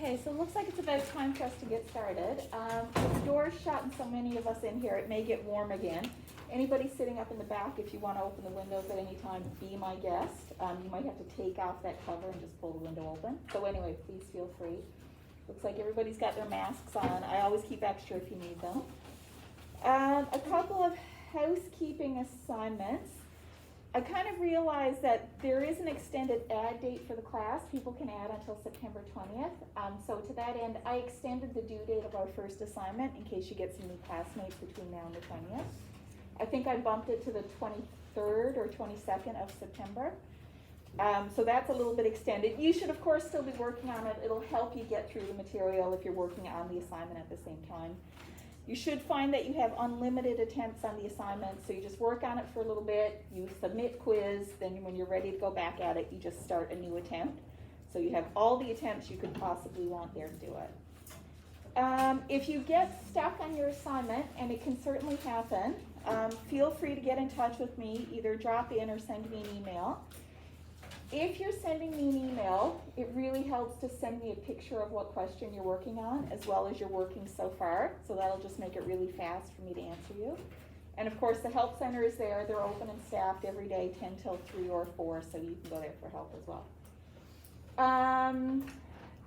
Okay, so it looks like it's about time for us to get started. With the doors shut and so many of us in here, it may get warm again. Anybody sitting up in the back, if you want to open the windows at any time, be my guest. You might have to take off that cover and just pull the window open. So anyway, please feel free. Looks like everybody's got their masks on. I always keep extra if you need them. A couple of housekeeping assignments. I kind of realized that there is an extended add date for the class. People can add until September 20th. So to that end, I extended the due date of our first assignment in case you get some new classmates between now and the 20th. I think I bumped it to the 23rd or 22nd of September. So that's a little bit extended. You should, of course, still be working on it. It'll help you get through the material if you're working on the assignment at the same time. You should find that you have unlimited attempts on the assignment, so you just work on it for a little bit, you submit quiz, then when you're ready to go back at it, you just start a new attempt. So you have all the attempts you could possibly want there to do it. If you get stuck on your assignment, and it can certainly happen, feel free to get in touch with me, either drop in or send me an email. If you're sending me an email, it really helps to send me a picture of what question you're working on, as well as you're working so far. So that'll just make it really fast for me to answer you. And of course, the help center is there. They're open and staffed every day, 10 till 3 or 4, so you can go there for help as well.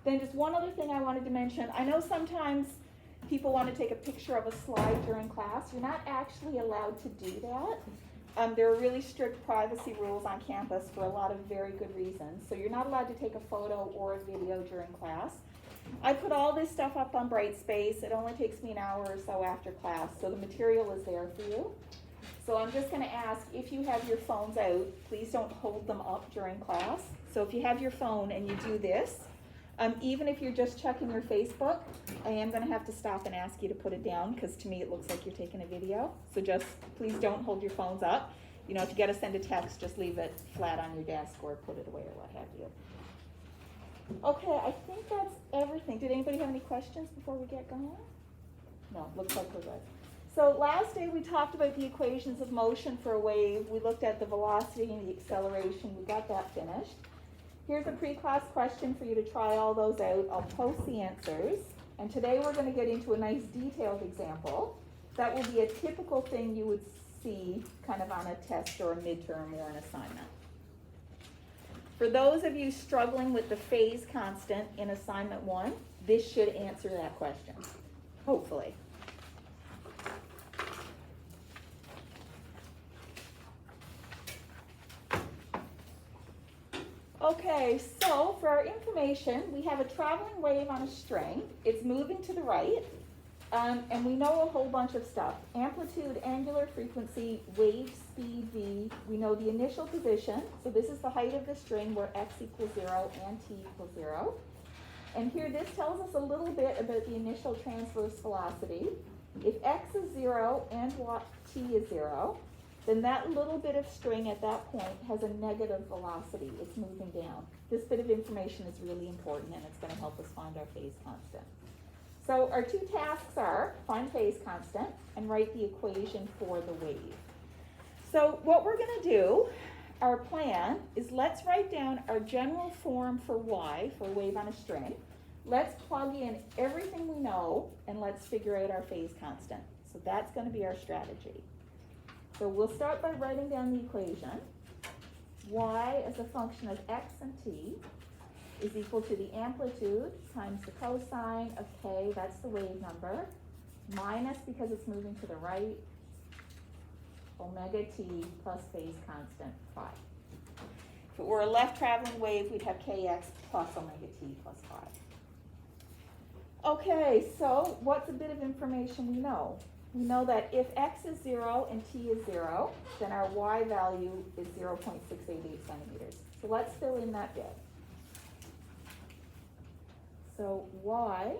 Then just one other thing I wanted to mention. I know sometimes people want to take a picture of a slide during class. You're not actually allowed to do that. There are really strict privacy rules on campus for a lot of very good reasons. So you're not allowed to take a photo or a video during class. I put all this stuff up on Brightspace. It only takes me an hour or so after class, so the material is there for you. So I'm just going to ask, if you have your phones out, please don't hold them up during class. So if you have your phone and you do this, even if you're just checking your Facebook, I am going to have to stop and ask you to put it down, because to me it looks like you're taking a video. So just please don't hold your phones up. You know, if you got to send a text, just leave it flat on your desk or put it away or what have you. Okay, I think that's everything. Did anybody have any questions before we get going? No, looks like we're good. So last day we talked about the equations of motion for a wave. We looked at the velocity and the acceleration. We got that finished. Here's a pre-class question for you to try all those out. I'll post the answers. And today we're going to get into a nice detailed example. That will be a typical thing you would see kind of on a test or a midterm or an assignment. For those of you struggling with the phase constant in assignment 1, this should answer that question, hopefully. Okay, so for our information, we have a traveling wave on a string. It's moving to the right, and we know a whole bunch of stuff. Amplitude, angular frequency, wave speed, v. We know the initial position, so this is the height of the string where x equals 0 and t equals 0. And here this tells us a little bit about the initial transverse velocity. If x is 0 and t is 0, then that little bit of string at that point has a negative velocity. It's moving down. This bit of information is really important, and it's going to help us find our phase constant. So our two tasks are find phase constant and write the equation for the wave. So what we're going to do, our plan, is let's write down our general form for y, for a wave on a string. Let's plug in everything we know, and let's figure out our phase constant. So that's going to be our strategy. So we'll start by writing down the equation. Y as a function of x and t is equal to the amplitude times the cosine of k, that's the wave number, minus, because it's moving to the right, omega t plus phase constant phi. If it were a left traveling wave, we'd have kx plus omega t plus phi. Okay, so what's a bit of information we know? We know that if x is 0 and t is 0, then our y value is 0.688 centimeters. So let's fill in that bit. So y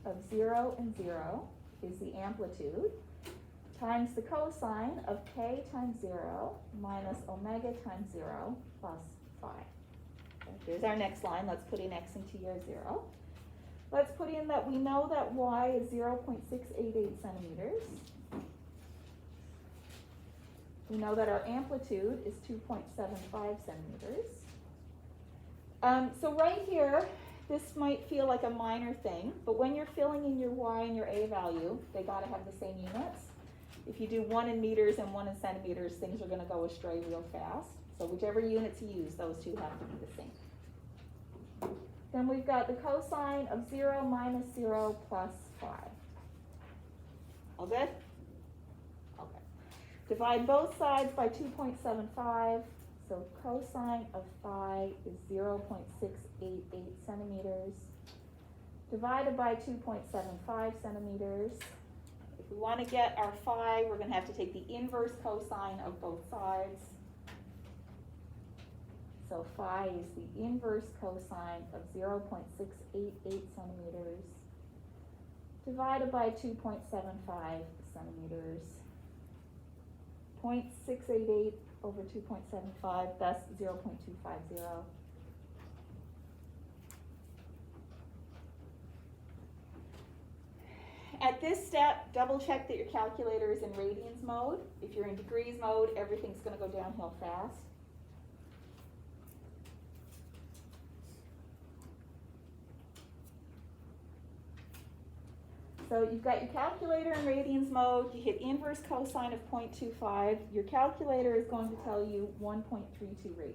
of 0 and 0 is the amplitude times the cosine of k times 0 minus omega times 0 plus phi. Okay, here's our next line. Let's put in x and t are 0. Let's put in that we know that y is 0.688 centimeters. We know that our amplitude is 2.75 centimeters. So right here, This might feel like a minor thing, but when you're filling in your y and your a value, they gotta have the same units. If you do 1 in meters and 1 in centimeters, things are gonna go astray real fast. So whichever units you use, those two have to be the same. Then we've got the cosine of 0 minus 0 plus 5. All good? Okay. Divide both sides by 2.75. So cosine of phi is 0.688 centimeters. Divided by 2.75 centimeters. If we want to get our phi, we're going to have to take the inverse cosine of both sides. So phi is the inverse cosine of 0.688 centimeters divided by 2.75 centimeters. 0.688 over 2.75, that's 0.250. At this step, double check that your calculator is in radians mode. If you're in degrees mode, everything's going to go downhill fast. So you've got your calculator in radians mode, you hit inverse cosine of 0.25, your calculator is going to tell you 1.32 radians.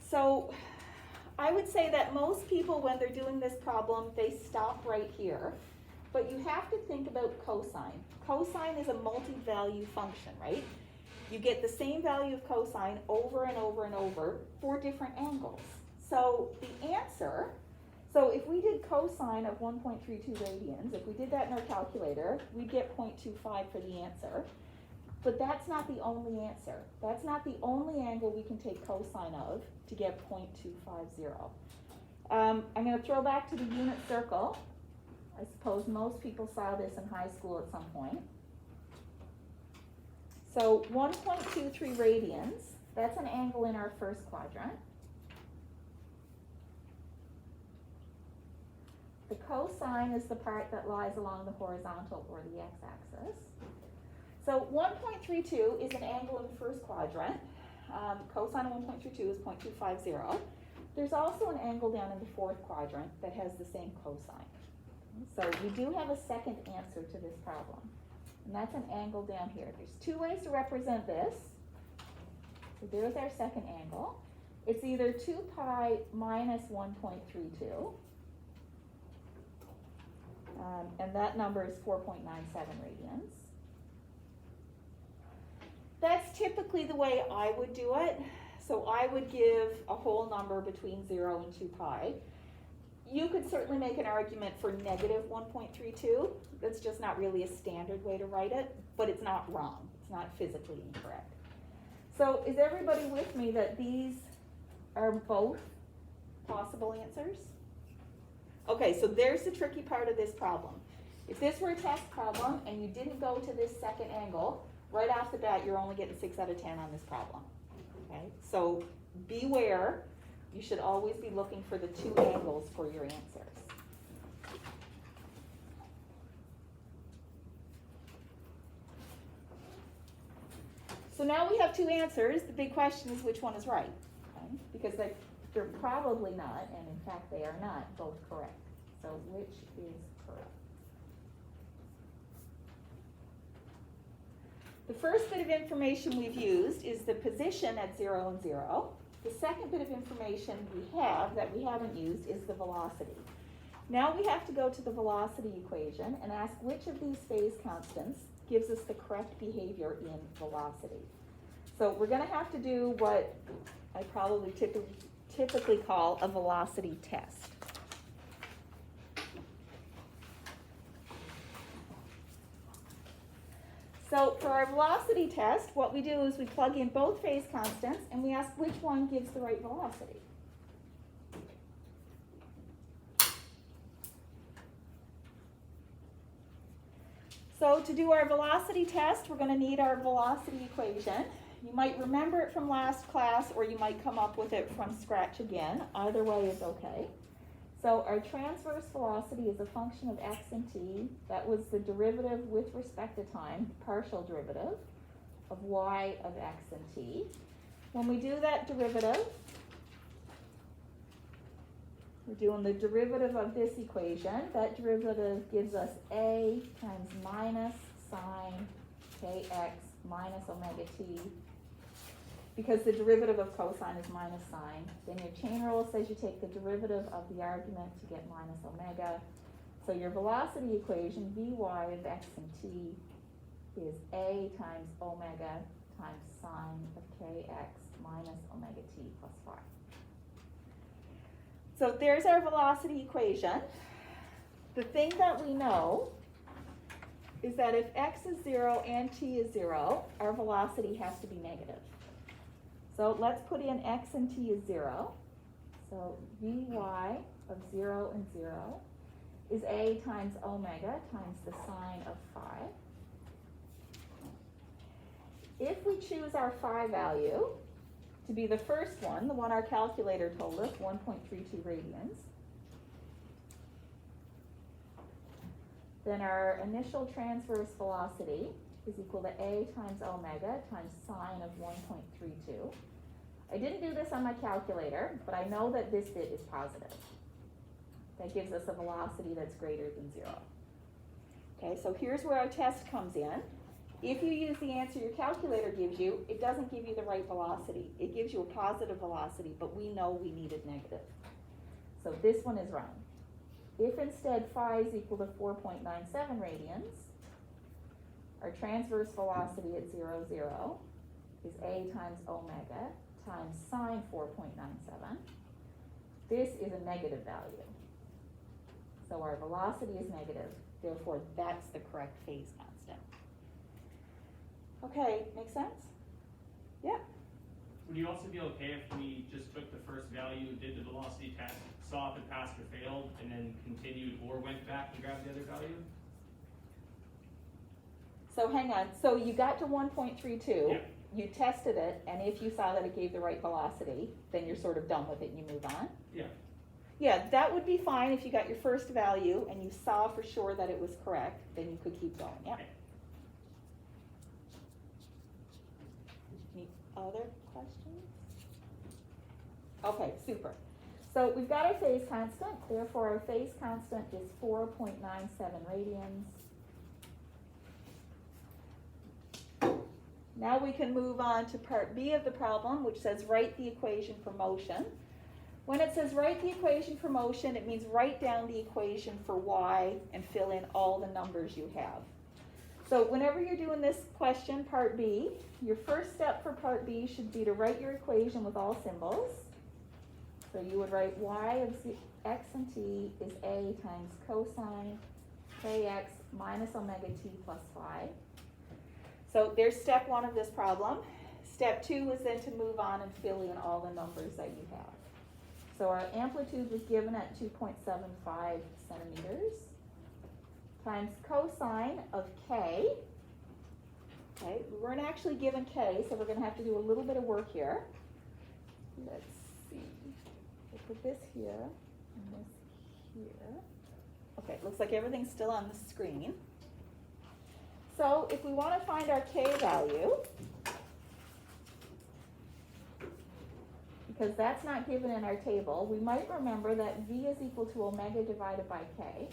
So I would say that most people, when they're doing this problem, they stop right here. But you have to think about cosine. Cosine is a multi-value function, right? You get the same value of cosine over and over and over for different angles. So the answer, so if we did cosine of 1.32 radians, if we did that in our calculator, we'd get 0.25 for the answer. But that's not the only answer. That's not the only angle we can take cosine of to get 0.250. I'm going to throw back to the unit circle. I suppose most people saw this in high school at some point. So 1.23 radians, that's an angle in our first quadrant. The cosine is the part that lies along the horizontal or the x-axis. So 1.32 is an angle in the first quadrant. Cosine of 1.32 is 0.250. There's also an angle down in the fourth quadrant that has the same cosine. So we do have a second answer to this problem. And that's an angle down here. There's two ways to represent this. So there's our second angle. It's either 2 pi minus 1.32. And that number is 4.97 radians. That's typically the way I would do it. So I would give a whole number between 0 and 2 pi. You could certainly make an argument for negative 1.32. That's just not really a standard way to write it, but it's not wrong. It's not physically incorrect. So is everybody with me that these are both possible answers? Okay, so there's the tricky part of this problem. If this were a test problem and you didn't go to this second angle, right off the bat, you're only getting 6 out of 10 on this problem. Okay, so beware. You should always be looking for the two angles for your answers. So now we have two answers. The big question is which one is right, okay? Because they're probably not, and in fact they are not, both correct. So which is correct? The first bit of information we've used is the position at 0 and 0. The second bit of information we have that we haven't used is the velocity. Now we have to go to the velocity equation and ask which of these phase constants gives us the correct behavior in velocity. So we're going to have to do what I probably typically call a velocity test. So for our velocity test, what we do is we plug in both phase constants and we ask which one gives the right velocity. So to do our velocity test, we're going to need our velocity equation. You might remember it from last class, or you might come up with it from scratch again. Either way is okay. So our transverse velocity is a function of x and t. That was the derivative with respect to time, partial derivative of y of x and t. When we do that derivative, we're doing the derivative of this equation. That derivative gives us a times minus sine kx minus omega t. Because the derivative of cosine is minus sine. Then your chain rule says you take the derivative of the argument to get minus omega. So your velocity equation, Vy of x and t, is a times omega times sine of kx minus omega t plus phi. So there's our velocity equation. The thing that we know is that if x is 0 and t is 0, our velocity has to be negative. So let's put in x and t is 0. So Vy of 0 and 0 is a times omega times the sine of phi. If we choose our phi value to be the first one, the one our calculator told us, 1.32 radians, then our initial transverse velocity is equal to a times omega times sine of 1.32. I didn't do this on my calculator, but I know that this bit is positive. That gives us a velocity that's greater than 0. Okay, so here's where our test comes in. If you use the answer your calculator gives you, it doesn't give you the right velocity. It gives you a positive velocity, but we know we needed negative. So this one is wrong. If instead phi is equal to 4.97 radians, our transverse velocity at 0, 0 is a times omega times sine 4.97. This is a negative value. So our velocity is negative, therefore that's the correct phase constant. Okay, makes sense? Yeah. Would you also be okay if we just took the first value, did the velocity test, saw if it passed or failed, and then continued or went back and grabbed the other value? So hang on, so you got to 1.32, Yeah. you tested it, and if you saw that it gave the right velocity, then you're sort of done with it and you move on? Yeah. Yeah, that would be fine if you got your first value and you saw for sure that it was correct, then you could keep going, yeah. Okay. Any other questions? Okay, super. So we've got our phase constant, therefore our phase constant is 4.97 radians. Now we can move on to part B of the problem, which says write the equation for motion. When it says write the equation for motion, it means write down the equation for y and fill in all the numbers you have. So whenever you're doing this question, part B, your first step for part B should be to write your equation with all symbols. So you would write y of x and t is a times cosine kx minus omega t plus phi. So there's step one of this problem. Step two is then to move on and fill in all the numbers that you have. So our amplitude was given at 2.75 centimeters times cosine of k. Okay, we weren't actually given k, so we're going to have to do a little bit of work here. Let's see. We'll put this here and this here. Okay, looks like everything's still on the screen. So if we want to find our k value, because that's not given in our table, we might remember that v is equal to omega divided by k,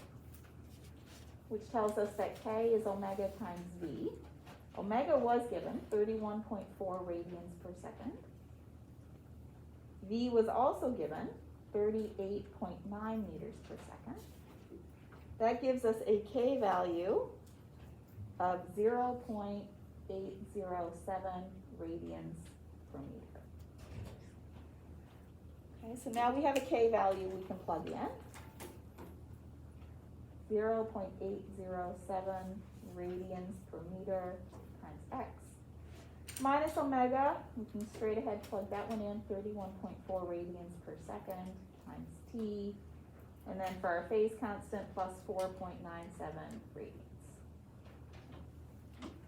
which tells us that k is omega times v. Omega was given, 31.4 radians per second. V was also given, 38.9 meters per second. That gives us a k value of 0.807 radians per meter. Okay, so now we have a k value we can plug in. 0.807 radians per meter times x. Minus omega, we can straight ahead plug that one in, 31.4 radians per second times t. And then for our phase constant, plus 4.97 radians.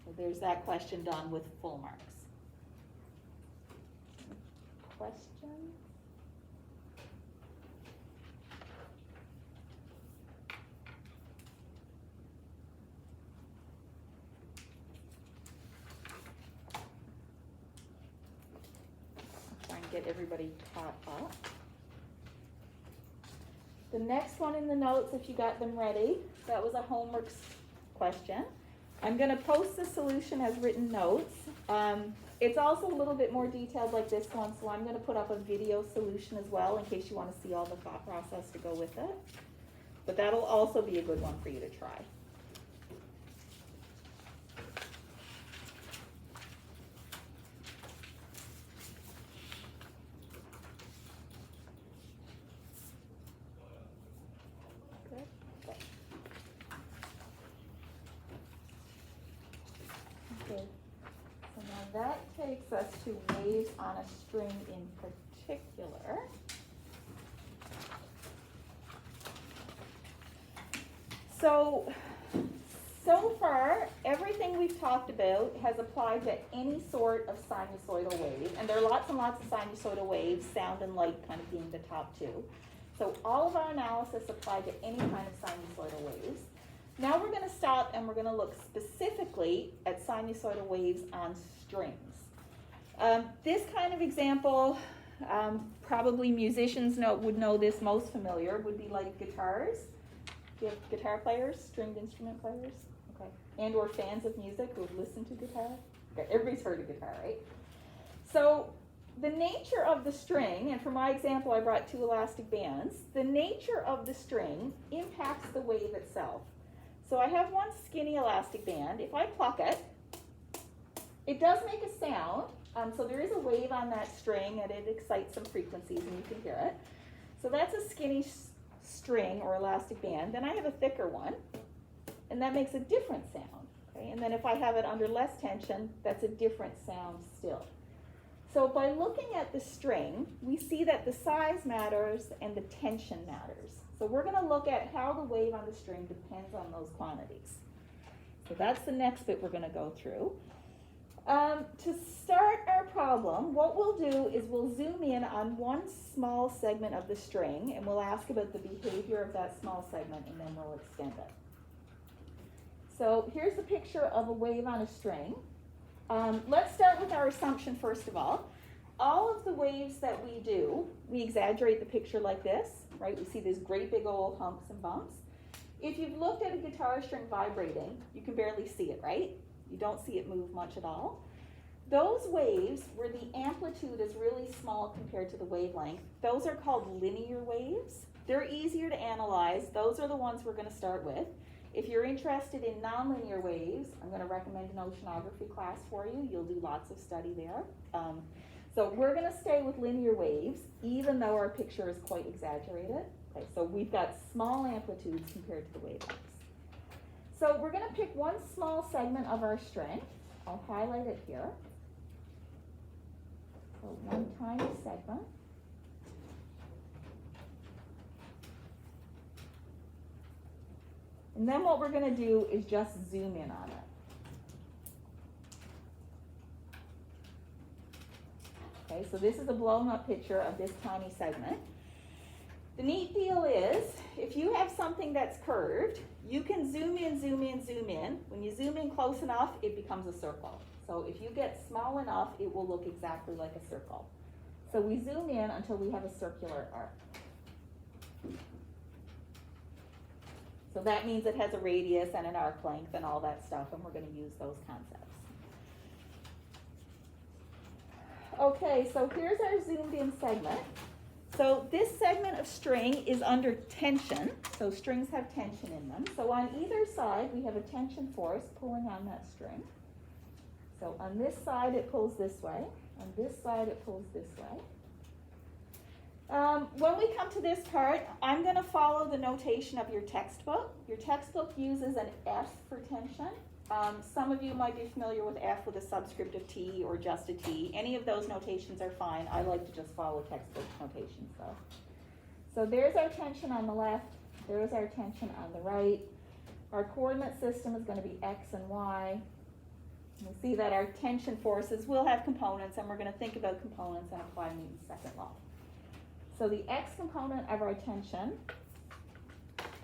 So there's that question done with full marks. Questions? get everybody caught up. The next one in the notes, if you got them ready, that was a homework question. I'm gonna post the solution as written notes. It's also a little bit more detailed like this one, so I'm gonna put up a video solution as well in case you wanna see all the thought process to go with it. But that'll also be a good one for you to try. Good. Okay. So now that takes us to waves on a string in particular. So far, everything we've talked about has applied to any sort of sinusoidal wave, and there are lots and lots of sinusoidal waves, sound and light kind of being the top two. So all of our analysis applied to any kind of sinusoidal waves. Now we're going to stop and we're going to look specifically at sinusoidal waves on strings. This kind of example, probably musicians would know this most familiar, would be like guitars. Do you have guitar players, stringed instrument players? Okay. And or fans of music who have listened to guitar? Okay, everybody's heard of guitar, right? So the nature of the string, and for my example I brought two elastic bands, the nature of the string impacts the wave itself. So I have one skinny elastic band. If I pluck it, it does make a sound. So there is a wave on that string and it excites some frequencies and you can hear it. So that's a skinny string or elastic band. Then I have a thicker one and that makes a different sound. Okay? And then if I have it under less tension, that's a different sound still. So by looking at the string, we see that the size matters and the tension matters. So we're going to look at how the wave on the string depends on those quantities. So that's the next bit we're going to go through. To start our problem, what we'll do is we'll zoom in on one small segment of the string and we'll ask about the behavior of that small segment and then we'll extend it. So here's a picture of a wave on a string. Let's start with our assumption first of all. All of the waves that we do, we exaggerate the picture like this, right? We see these great big old humps and bumps. If you've looked at a guitar string vibrating, you can barely see it, right? You don't see it move much at all. Those waves where the amplitude is really small compared to the wavelength, those are called linear waves. They're easier to analyze. Those are the ones we're going to start with. If you're interested in nonlinear waves, I'm going to recommend an oceanography class for you. You'll do lots of study there. So we're going to stay with linear waves, even though our picture is quite exaggerated. Okay, so we've got small amplitudes compared to the wavelengths. So we're going to pick one small segment of our string. I'll highlight it here. So one tiny segment. And then what we're going to do is just zoom in on it. Okay, so this is a blown up picture of this tiny segment. The neat deal is, if you have something that's curved, you can zoom in, zoom in, zoom in. When you zoom in close enough, it becomes a circle. So if you get small enough, it will look exactly like a circle. So we zoom in until we have a circular arc. So that means it has a radius and an arc length and all that stuff, and we're going to use those concepts. Okay, so here's our zoomed in segment. So this segment of string is under tension, so strings have tension in them. So on either side, we have a tension force pulling on that string. So on this side, it pulls this way. On this side, it pulls this way. When we come to this part, I'm going to follow the notation of your textbook. Your textbook uses an F for tension. Some of you might be familiar with F with a subscript of T or just a T. Any of those notations are fine. I like to just follow textbook notations though. So there's our tension on the left. There's our tension on the right. Our coordinate system is going to be X and Y. You see that our tension forces will have components, and we're going to think about components and apply Newton's second law. So the X component of our tension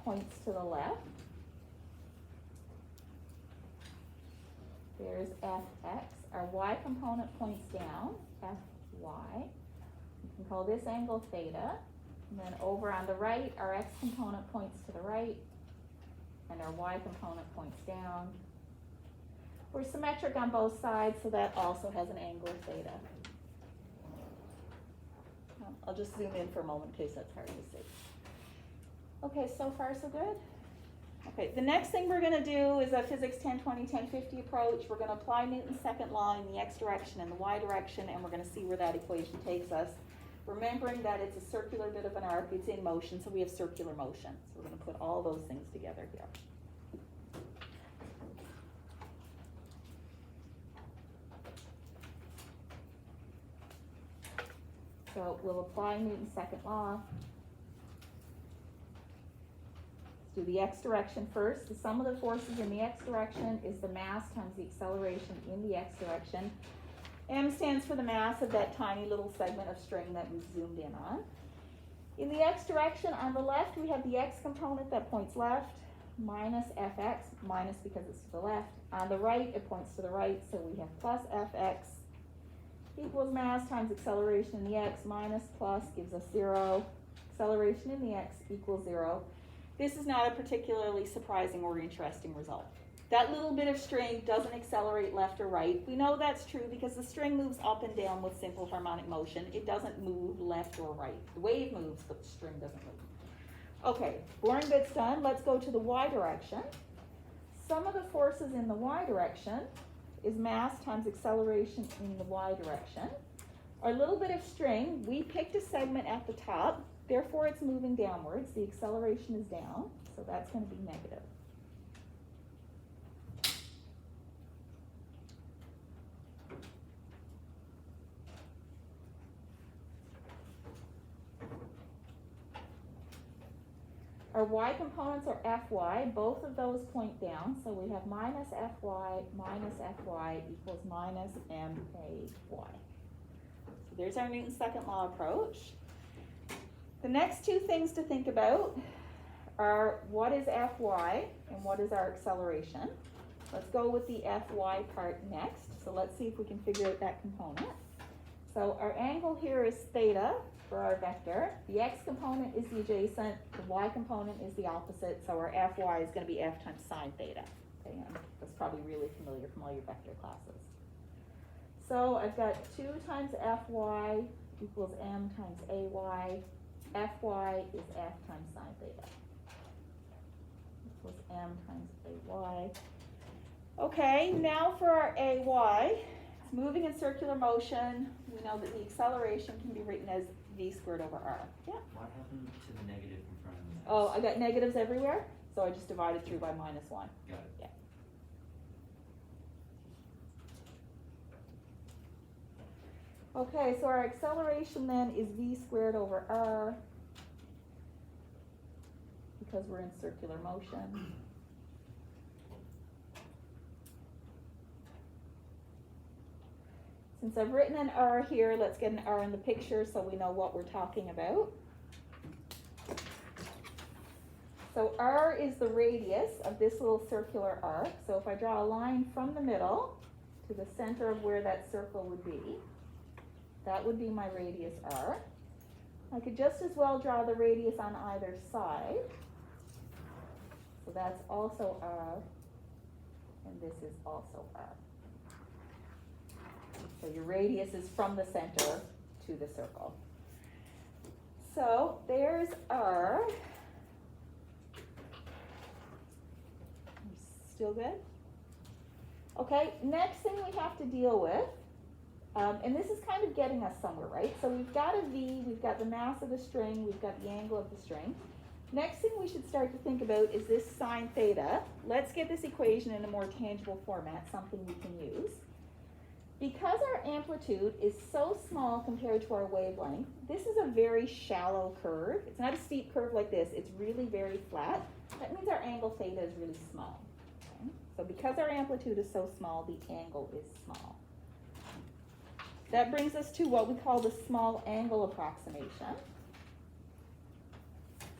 points to the left. There's Fx. Our Y component points down, Fy. can call this angle theta. And then over on the right, our x component points to the right, and our y component points down. We're symmetric on both sides, so that also has an angle of theta. I'll just zoom in for a moment in case that's hard to see. Okay, so far so good? Okay, the next thing we're gonna do is a physics 1020, 1050 approach. We're gonna apply Newton's second law in the x direction and the y direction, and we're gonna see where that equation takes us. Remembering that it's a circular bit of an arc, it's in motion, so we have circular motion. So we're gonna put all those things together here. So we'll apply Newton's second law. Let's do the x direction first. The sum of the forces in the x direction is the mass times the acceleration in the x direction. M stands for the mass of that tiny little segment of string that we zoomed in on. In the x direction, on the left, we have the x component that points left, minus fx, minus because it's to the left. On the right, it points to the right, so we have plus fx equals mass times acceleration in the x, minus plus gives us 0. Acceleration in the x equals 0. This is not a particularly surprising or interesting result. That little bit of string doesn't accelerate left or right. We know that's true because the string moves up and down with simple harmonic motion. It doesn't move left or right. The wave moves, but the string doesn't move. Okay, boring bit's done. Let's go to the y direction. Sum of the forces in the y direction is mass times acceleration in the y direction. Our little bit of string, we picked a segment at the top, therefore it's moving downwards. The acceleration is down, so that's going to be negative. Our y components are fy, both of those point down, so we have minus fy equals minus may. So there's our Newton's second law approach. The next two things to think about are what is fy and what is our acceleration. Let's go with the fy part next. So let's see if we can figure out that component. So our angle here is theta for our vector. The x component is the adjacent, the y component is the opposite, so our fy is going to be f times sine theta. Okay, and that's probably really familiar from all your vector classes. So I've got 2 times fy equals m times ay. Fy is f times sine theta. Equals m times ay. Okay, now for our ay. It's moving in circular motion. We know that the acceleration can be written as v squared over r. Yeah? What happened to the negative in front of the Oh, I got negatives everywhere, so I just divided through by minus 1. Got it. Yeah. Okay, so our acceleration then is v squared over r because we're in circular motion. Since I've written an r here, let's get an r in the picture so we know what we're talking about. So r is the radius of this little circular arc. So if I draw a line from the middle to the center of where that circle would be, that would be my radius r. I could just as well draw the radius on either side. So that's also r, and this is also r. So your radius is from the center to the circle. So there's r. Still good? Okay, next thing we have to deal with, and this is kind of getting us somewhere, right? So we've got a v, we've got the mass of the string, we've got the angle of the string. Next thing we should start to think about is this sine theta. Let's get this equation in a more tangible format, something we can use. Because our amplitude is so small compared to our wavelength, this is a very shallow curve. It's not a steep curve like this, it's really very flat. That means our angle theta is really small. Okay? So because our amplitude is so small, the angle is small. That brings us to what we call the small angle approximation.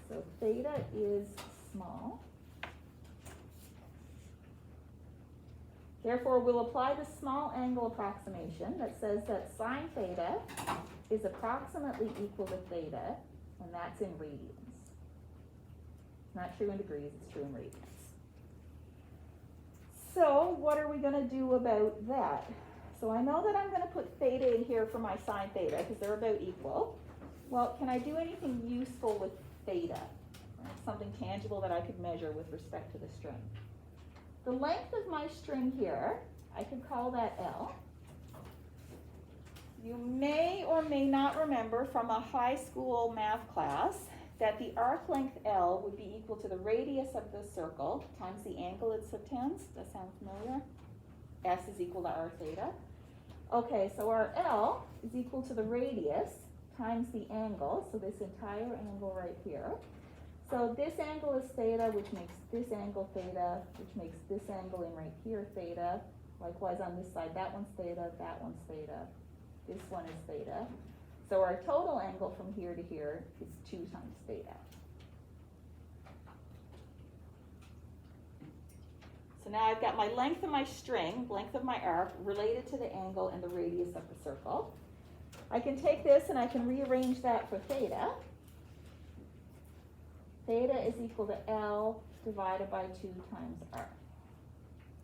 So theta is small. Therefore, we'll apply the small angle approximation that says that sine theta is approximately equal to theta, and that's in radians. It's not true in degrees, it's true in radians. So what are we gonna do about that? So I know that I'm gonna put theta in here for my sine theta, because they're about equal. Well, can I do anything useful with theta? Right? Something tangible that I could measure with respect to the string. The length of my string here, I could call that L. You may or may not remember from a high school math class that the arc length L would be equal to the radius of the circle times the angle it subtends. Does that sound familiar? S is equal to r theta. Okay, so our L is equal to the radius times the angle, so this entire angle right here. So this angle is theta, which makes this angle theta, which makes this angle in right here theta. Likewise on this side, that one's theta, that one's theta, this one is theta. So our total angle from here to here is 2 times theta. So now I've got my length of my string, length of my arc, related to the angle and the radius of the circle. I can take this and I can rearrange that for theta. Theta is equal to L divided by 2 times R.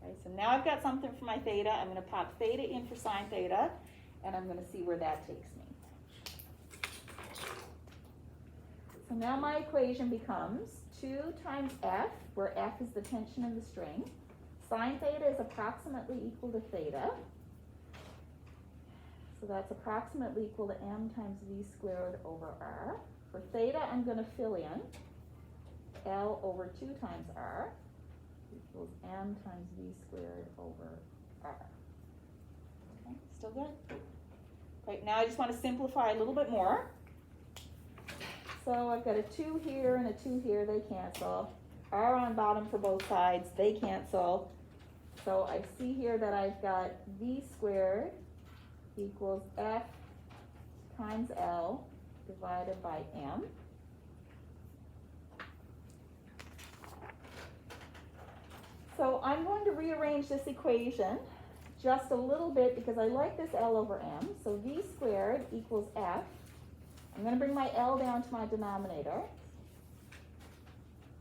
Okay, so now I've got something for my theta. I'm going to pop theta in for sine theta, and I'm going to see where that takes me. So now my equation becomes 2 times F, where F is the tension in the string. Sine theta is approximately equal to theta. So that's approximately equal to m times v squared over r. For theta, I'm going to fill in L over 2 times r equals m times v squared over r. Okay, still good? Right, now I just want to simplify a little bit more. So I've got a 2 here and a 2 here, they cancel. R on bottom for both sides, they cancel. So I see here that I've got v squared equals f times L divided by m. So I'm going to rearrange this equation just a little bit because I like this L over m. So v squared equals f. I'm going to bring my L down to my denominator.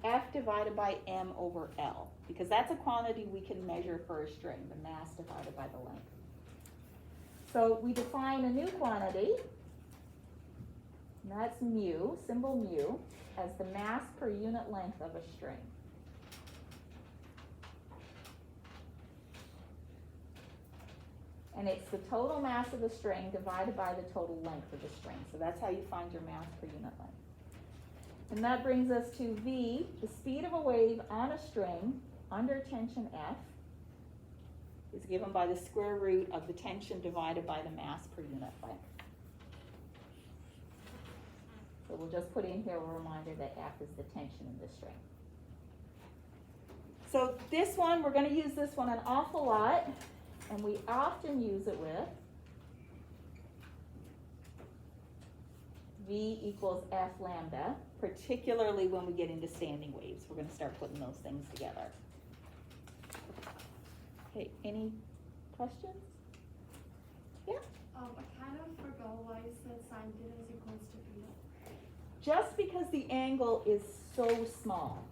F divided by m over L, because that's a quantity we can measure for a string, the mass divided by the length. So we define a new quantity, and that's mu, symbol mu, as the mass per unit length of a string. And it's the total mass of the string divided by the total length of the string. So that's how you find your mass per unit length. And that brings us to V, the speed of a wave on a string under tension F is given by the square root of the tension divided by the mass per unit length. So we'll just put in here a reminder that F is the tension in the string. So this one, we're going to use this one an awful lot, and we often use it with V equals F lambda, particularly when we get into standing waves. We're going to start putting those things together. Okay, any questions? Yeah? I kind of forgot why you said sine theta is equals to theta. Just because the angle is so small.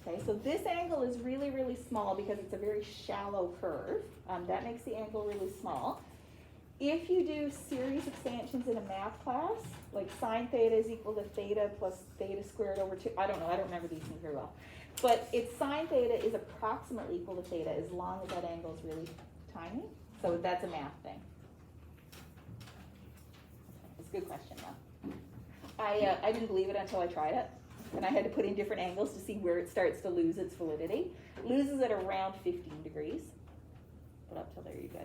Okay, so this angle is really, really small because it's a very shallow curve. That makes the angle really small. If you do series expansions in a math class, like sine theta is equal to theta plus theta squared over 2, I don't know, I don't remember these things very well. But it's sine theta is approximately equal to theta as long as that angle is really tiny. So that's a math thing. It's a good question though. I didn't believe it until I tried it. And I had to put in different angles to see where it starts to lose its validity. It loses at around 15 degrees. But up till there you go.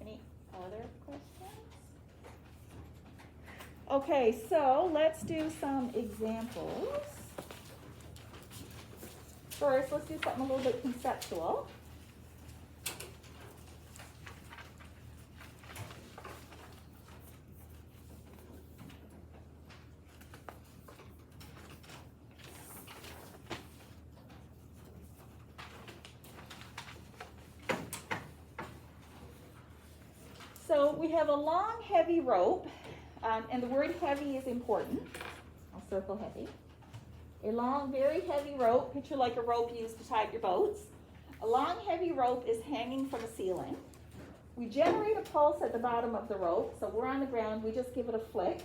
Any other questions? Okay, so let's do some examples. First, let's do something a little bit conceptual. So we have a long, heavy rope, and the word heavy is important. I'll circle heavy. A long, very heavy rope, picture like a rope used to tie your boats. A long, heavy rope is hanging from a ceiling. We generate a pulse at the bottom of the rope, so we're on the ground, we just give it a flick,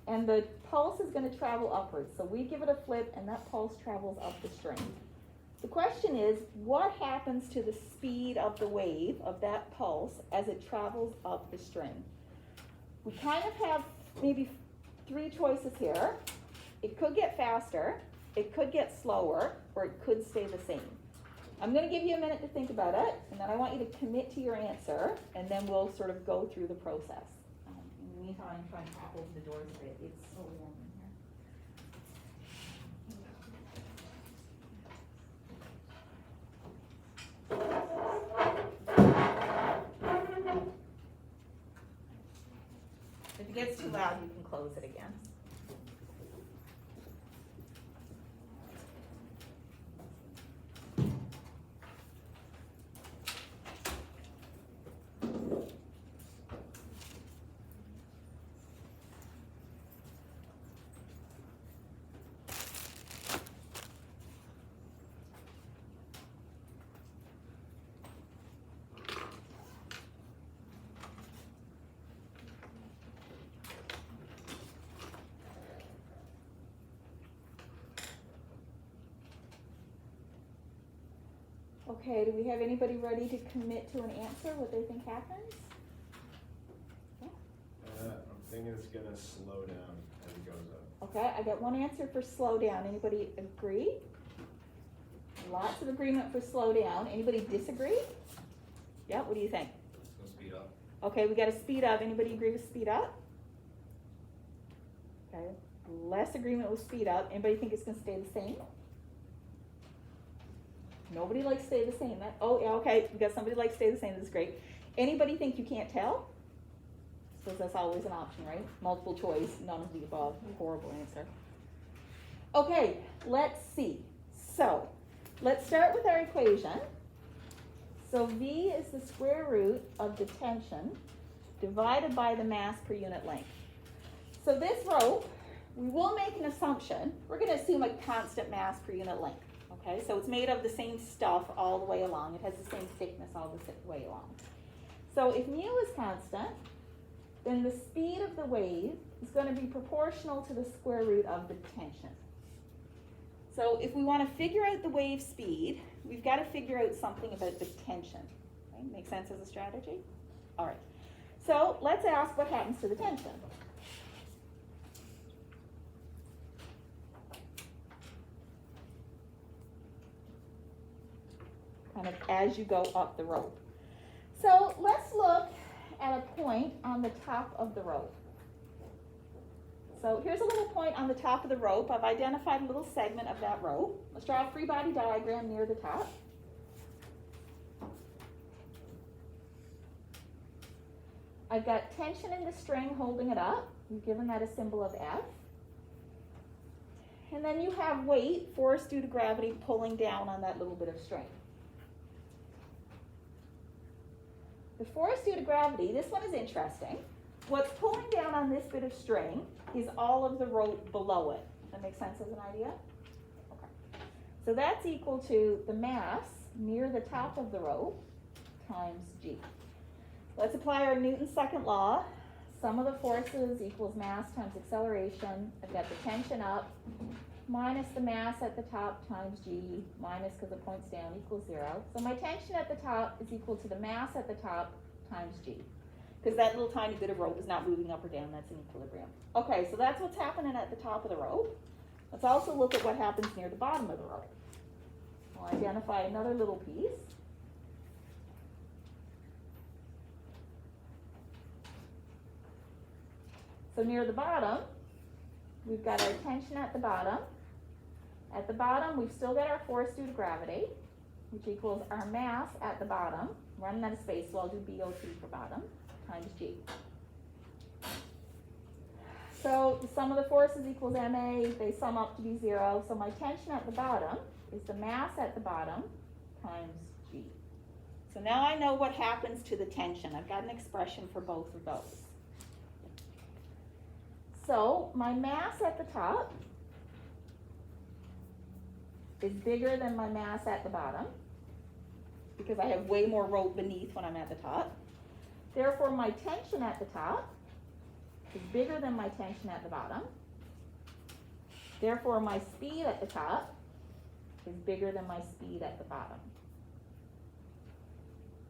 and the pulse is going to travel upwards. So we give it a flip, and that pulse travels up the string. The question is, what happens to the speed of the wave of that pulse as it travels up the string? We kind of have maybe three choices here. It could get faster, it could get slower, or it could stay the same. I'm going to give you a minute to think about it, and then I want you to commit to your answer, and then we'll sort of go through the process. In the meantime, I'm trying to open the doors a bit. It's so warm in here. If it gets too loud, you can close it again. Okay, do we have anybody ready to commit to an answer, what they think happens? I'm thinking it's gonna slow down as it goes up. Okay, I got one answer for slow down. Anybody agree? Lots of agreement for slow down. Anybody disagree? Yeah, what do you think? It's gonna speed up. Okay, we got to speed up. Anybody agree with speed up? Okay, less agreement with speed up. Anybody think it's going to stay the same? Nobody likes stay the same. Oh, yeah, okay, we got somebody likes stay the same. This is great. Anybody think you can't tell? I suppose that's always an option, right? Multiple choice, none of the above. Horrible answer. Okay, let's see. So, let's start with our equation. So V is the square root of the tension divided by the mass per unit length. So this rope, we will make an assumption. We're going to assume a constant mass per unit length. Okay, so it's made of the same stuff all the way along. It has the same thickness all the way along. So if mu is constant, then the speed of the wave is going to be proportional to the square root of the tension. So if we want to figure out the wave speed, we've got to figure out something about the tension. Okay, make sense as a strategy? All right. So let's ask what happens to the tension. Kind of as you go up the rope. So let's look at a point on the top of the rope. So here's a little point on the top of the rope. I've identified a little segment of that rope. Let's draw a free body diagram near the top. I've got tension in the string holding it up. We've given that a symbol of F. And then you have weight, force due to gravity, pulling down on that little bit of string. The force due to gravity, this one is interesting. What's pulling down on this bit of string is all of the rope below it. That makes sense as an idea? Okay. So that's equal to the mass near the top of the rope times G. Let's apply our Newton's second law. Sum of the forces equals mass times acceleration. I've got the tension up minus the mass at the top times G, minus because it points down, equals 0. So my tension at the top is equal to the mass at the top times G. Because that little tiny bit of rope is not moving up or down, that's in equilibrium. Okay, so that's what's happening at the top of the rope. Let's also look at what happens near the bottom of the rope. We'll identify another little piece. So near the bottom, we've got our tension at the bottom. At the bottom, we've still got our force due to gravity, which equals our mass at the bottom. Running out of space, so I'll do BOT for bottom, times G. So the sum of the forces equals MA. They sum up to be 0. So my tension at the bottom is the mass at the bottom times G. So now I know what happens to the tension. I've got an expression for both of those. So my mass at the top is bigger than my mass at the bottom because I have way more rope beneath when I'm at the top. Therefore, my tension at the top is bigger than my tension at the bottom. Therefore, my speed at the top is bigger than my speed at the bottom.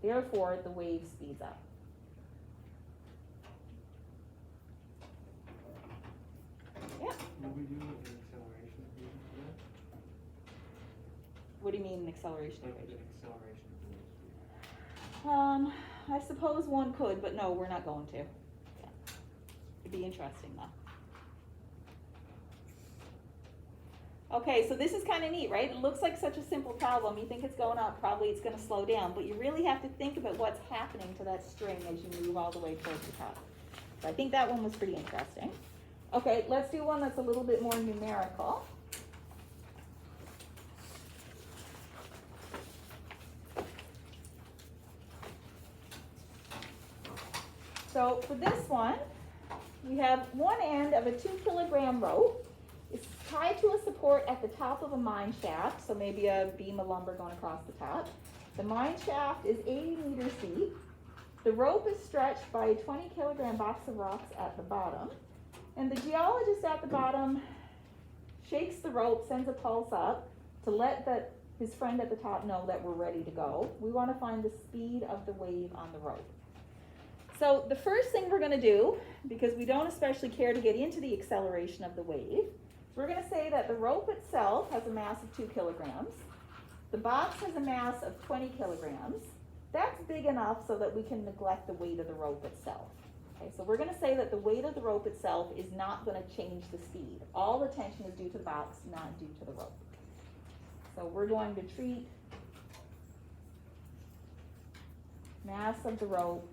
Therefore, the wave speeds up. Yeah. Will we do an acceleration equation for that? What do you mean an acceleration Like equation? an acceleration of the wave speed? I suppose one could, but no, we're not going to. Yeah. It'd be interesting though. Okay, so this is kind of neat, right? It looks like such a simple problem. You think it's going up, probably it's going to slow down, but you really have to think about what's happening to that string as you move all the way towards the top. So I think that one was pretty interesting. Okay, let's do one that's a little bit more numerical. So for this one, we have one end of a 2 kilogram rope. It's tied to a support at the top of a mine shaft, so maybe a beam of lumber going across the top. The mine shaft is 80 meters deep. The rope is stretched by a 20 kilogram box of rocks at the bottom. And the geologist at the bottom shakes the rope, sends a pulse up to let his friend at the top know that we're ready to go. We want to find the speed of the wave on the rope. So the first thing we're going to do, because we don't especially care to get into the acceleration of the wave, we're going to say that the rope itself has a mass of 2 kilograms. The box has a mass of 20 kilograms. That's big enough so that we can neglect the weight of the rope itself. Okay, so we're going to say that the weight of the rope itself is not going to change the speed. All the tension is due to the box, not due to the rope. So we're going to treat mass of the rope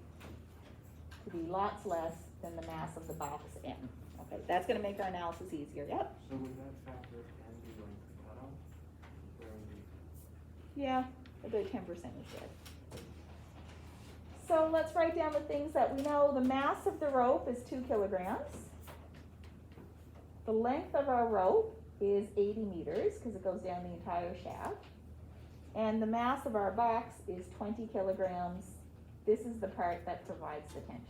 to be lots less than the mass of the box M. Okay, that's going to make our analysis easier. Yep. So would that factor can be going to cutoff? Where would we? Yeah, about 10% is good. So let's write down the things that we know. The mass of the rope is 2 kilograms. The length of our rope is 80 meters because it goes down the entire shaft. And the mass of our box is 20 kilograms. This is the part that provides the tension.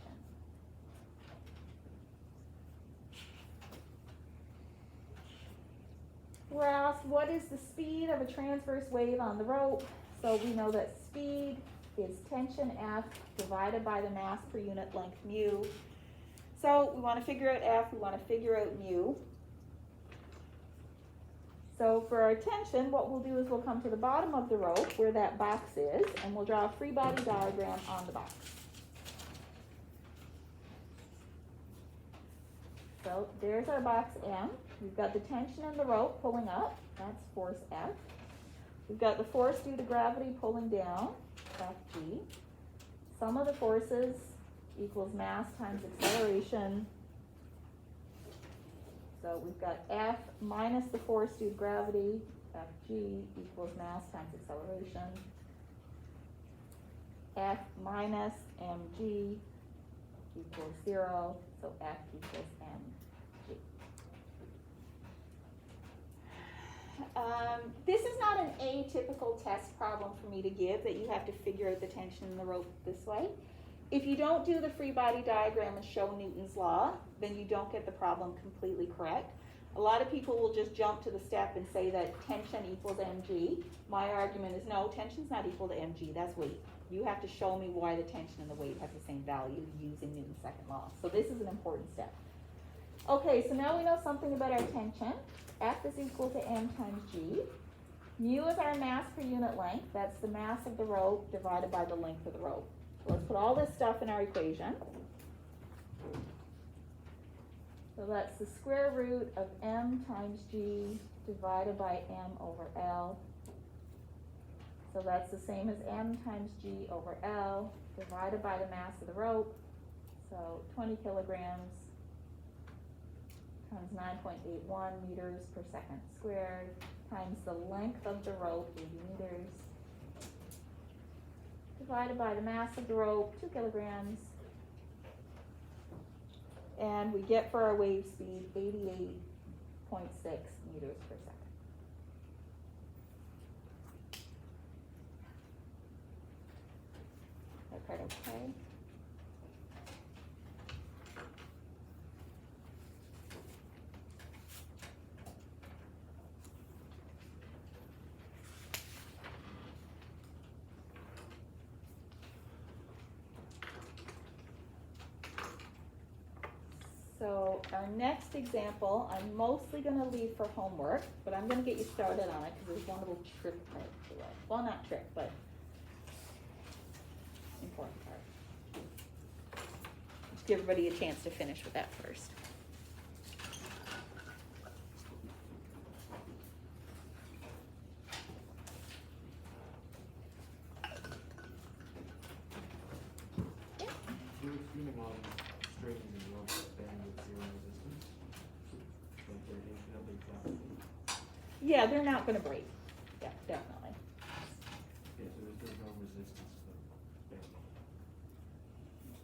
We're asked, what is the speed of a transverse wave on the rope? So we know that speed is tension F divided by the mass per unit length mu. So we want to figure out F, we want to figure out mu. So for our tension, what we'll do is we'll come to the bottom of the rope where that box is, and we'll draw a free body diagram on the box. So there's our box M. We've got the tension in the rope pulling up, that's force F. We've got the force due to gravity pulling down, Fg. Sum of the forces equals mass times acceleration. So we've got F minus the force due to gravity, Fg equals mass times acceleration. F minus mg equals 0, so F equals mg. This is not an atypical test problem for me to give, that you have to figure out the tension in the rope this way. If you don't do the free body diagram and show Newton's law, then you don't get the problem completely correct. A lot of people will just jump to the step and say that tension equals mg. My argument is no, tension's not equal to mg, that's weight. You have to show me why the tension and the weight have the same value using Newton's second law. So this is an important step. Okay, so now we know something about our tension. F is equal to m times g. Mu is our mass per unit length. That's the mass of the rope divided by the length of the rope. So let's put all this stuff in our equation. So that's the square root of m times g divided by m over L. So that's the same as m times g over L divided by the mass of the rope. So 20 kilograms times 9.81 meters per second squared times the length of the rope, 80 meters, divided by the mass of the rope, 2 kilograms. And we get for our wave speed 88.6 meters per second. That part okay? So our next example, I'm mostly going to leave for homework, but I'm going to get you started on it because there's one little trick part to it. Well, not trick, but important part. Let's give everybody a chance to finish with that first. We're assuming all strings and ropes bend with zero resistance. Like they're infinitely flexible. Yeah, they're not going to break. Yeah, definitely. Yeah, so there's no resistance to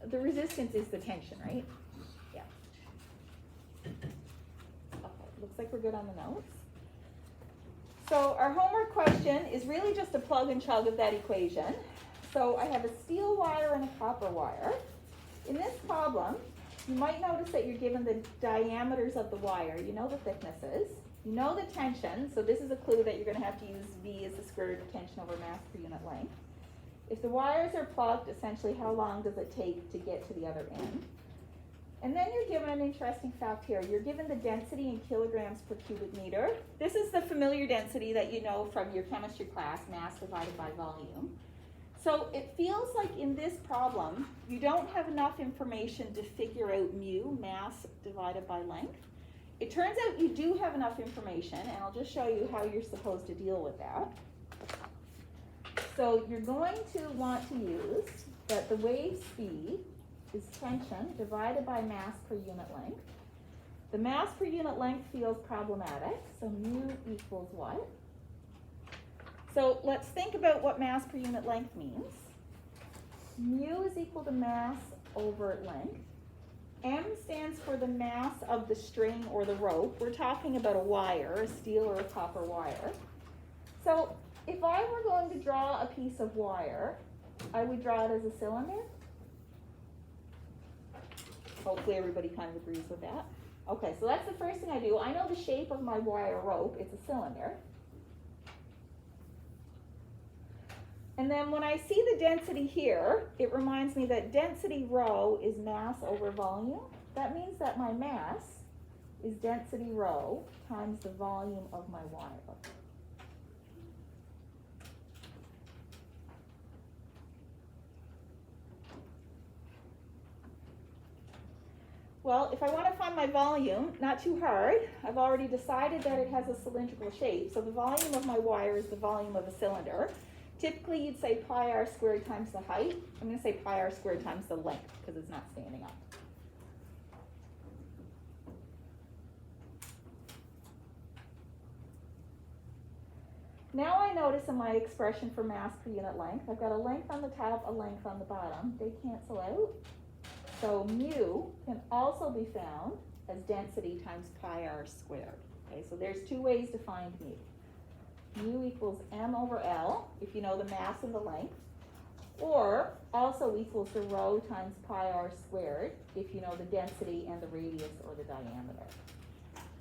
bending. The resistance is the tension, right? Yeah. Okay, looks like we're good on the notes. So our homework question is really just a plug and chug of that equation. So I have a steel wire and a copper wire. In this problem, you might notice that you're given the diameters of the wire. You know the thicknesses. You know the tension, so this is a clue that you're going to have to use V as the square root of tension over mass per unit length. If the wires are plugged, essentially how long does it take to get to the other end? And then you're given an interesting fact here. You're given the density in kilograms per cubic meter. This is the familiar density that you know from your chemistry class, mass divided by volume. So it feels like in this problem, you don't have enough information to figure out mu, mass divided by length. It turns out you do have enough information, and I'll just show you how you're supposed to deal with that. So you're going to want to use that the wave speed is tension divided by mass per unit length. The mass per unit length feels problematic, so mu equals what? So let's think about what mass per unit length means. Mu is equal to mass over length. M stands for the mass of the string or the rope. We're talking about a wire, a steel or a copper wire. So if I were going to draw a piece of wire, I would draw it as a cylinder. Hopefully everybody kind of agrees with that. Okay, so that's the first thing I do. I know the shape of my wire rope. It's a cylinder. And then when I see the density here, it reminds me that density rho is mass over volume. That means that my mass is density rho times the volume of my wire. Well, if I want to find my volume, not too hard. I've already decided that it has a cylindrical shape. So the volume of my wire is the volume of a cylinder. Typically, you'd say pi r squared times the height. I'm going to say pi r squared times the length because it's not standing up. Now I notice in my expression for mass per unit length, I've got a length on the top, a length on the bottom. They cancel out. So mu can also be found as density times pi r squared. Okay, so there's two ways to find mu. Mu equals m over L, if you know the mass and the length, or also equals to rho times pi r squared, if you know the density and the radius or the diameter.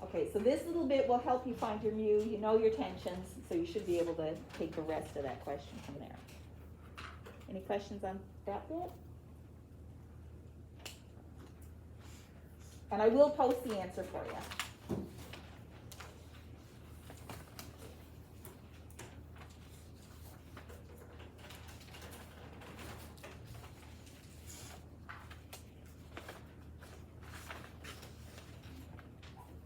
Okay, so this little bit will help you find your mu. You know your tensions, so you should be able to take the rest of that question from there. Any questions on that bit? And I will post the answer for you.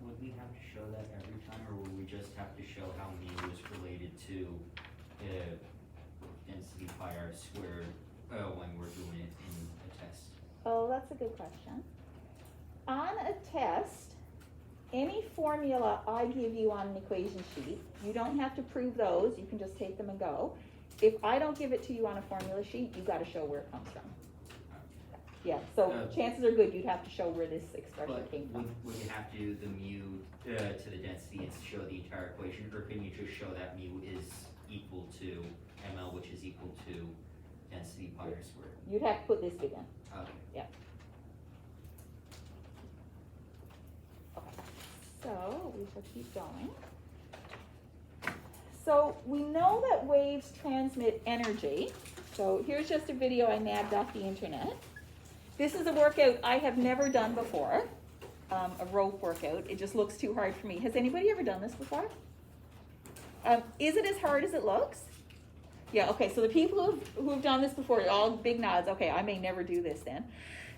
Would we have to show that every time, or would we just have to show how mu is related to the density pi r squared when we're doing it in a test? Oh, that's a good question. On a test, any formula I give you on an equation sheet, you don't have to prove those, you can just take them and go. if I don't give it to you on a formula sheet, you gotta show where it comes from. Yeah, so chances are good you'd have to show where this expression But came from. would you have to do the mu to the density and show the entire equation, or can you just show that mu is equal to ml, which is equal to density pi r squared? You'd have to put this big in. Okay. Okay, so we shall keep going. So we know that waves transmit energy. So here's just a video I nabbed off the internet. This is a workout I have never done before, a rope workout. It just looks too hard for me. Has anybody ever done this before? Is it as hard as it looks? Yeah, okay, so the people who've done this before, all big nods. Okay, I may never do this then.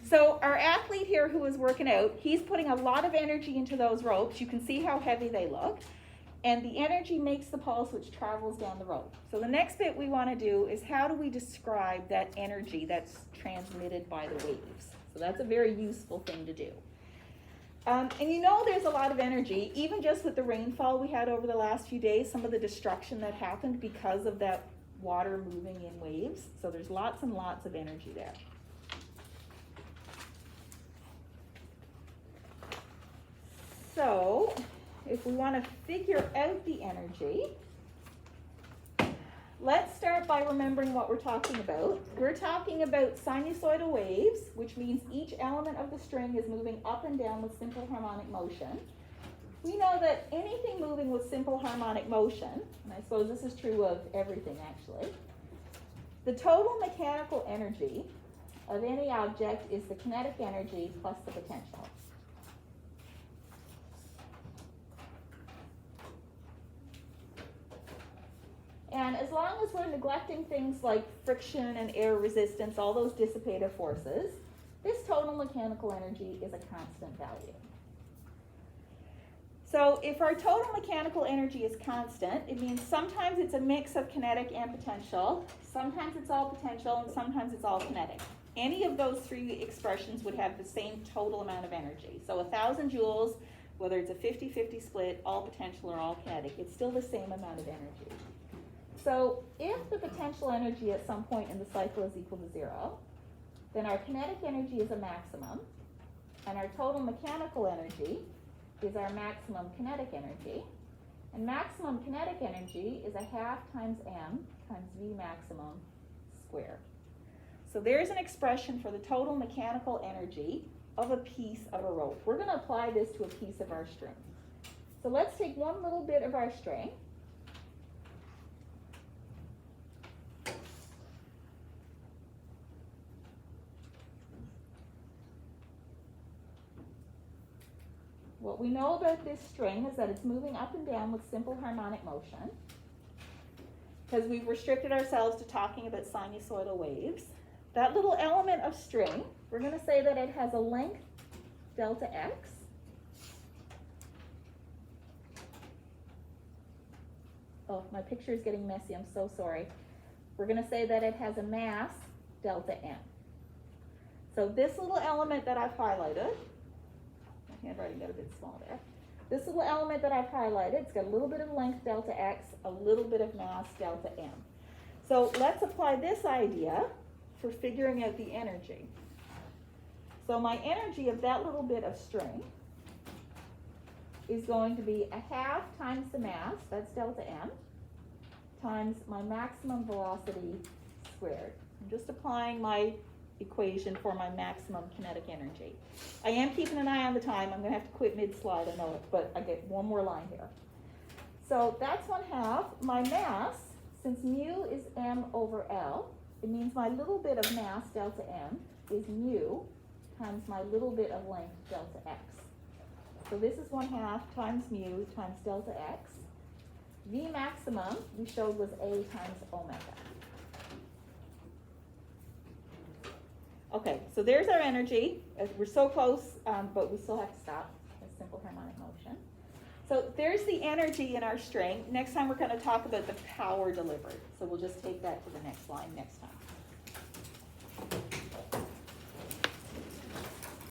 So our athlete here who is working out, he's putting a lot of energy into those ropes. You can see how heavy they look. And the energy makes the pulse which travels down the rope. So the next bit we want to do is how do we describe that energy that's transmitted by the waves? So that's a very useful thing to do. And you know there's a lot of energy, even just with the rainfall we had over the last few days, some of the destruction that happened because of that water moving in waves. So there's lots and lots of energy there. So if we want to figure out the energy, let's start by remembering what we're talking about. We're talking about sinusoidal waves, which means each element of the string is moving up and down with simple harmonic motion. We know that anything moving with simple harmonic motion, and I suppose this is true of everything actually, the total mechanical energy of any object is the kinetic energy plus the potential. And as long as we're neglecting things like friction and air resistance, all those dissipative forces, this total mechanical energy is a constant value. So if our total mechanical energy is constant, it means sometimes it's a mix of kinetic and potential, sometimes it's all potential, and sometimes it's all kinetic. Any of those three expressions would have the same total amount of energy. So 1,000 joules, whether it's a 50-50 split, all potential or all kinetic, it's still the same amount of energy. So if the potential energy at some point in the cycle is equal to 0, then our kinetic energy is a maximum, and our total mechanical energy is our maximum kinetic energy. And maximum kinetic energy is 1/2 times m times v maximum squared. So there's an expression for the total mechanical energy of a piece of a rope. We're going to apply this to a piece of our string. So let's take one little bit of our string. What we know about this string is that it's moving up and down with simple harmonic motion, because we've restricted ourselves to talking about sinusoidal waves. That little element of string, we're going to say that it has a length delta x. Oh, my picture is getting messy, I'm so sorry. We're going to say that it has a mass delta m. So this little element that I've highlighted, handwriting got a bit small there. This little element that I've highlighted, it's got a little bit of length delta x, a little bit of mass delta m. So let's apply this idea for figuring out the energy. So my energy of that little bit of string is going to be 1/2 times the mass, that's delta m, times my maximum velocity squared. I'm just applying my equation for my maximum kinetic energy. I am keeping an eye on the time. I'm going to have to quit mid-slide, I know it, but I get one more line here. So that's 1/2. My mass, since mu is m over L, it means my little bit of mass, delta m, is mu times my little bit of length, delta x. So this is 1/2 times mu times delta x. V maximum, we showed, was A times omega. Okay, so there's our energy. We're so close, but we still have to stop. It's simple harmonic motion. So there's the energy in our string. Next time we're going to talk about the power delivered. So we'll just take that to the next line next time.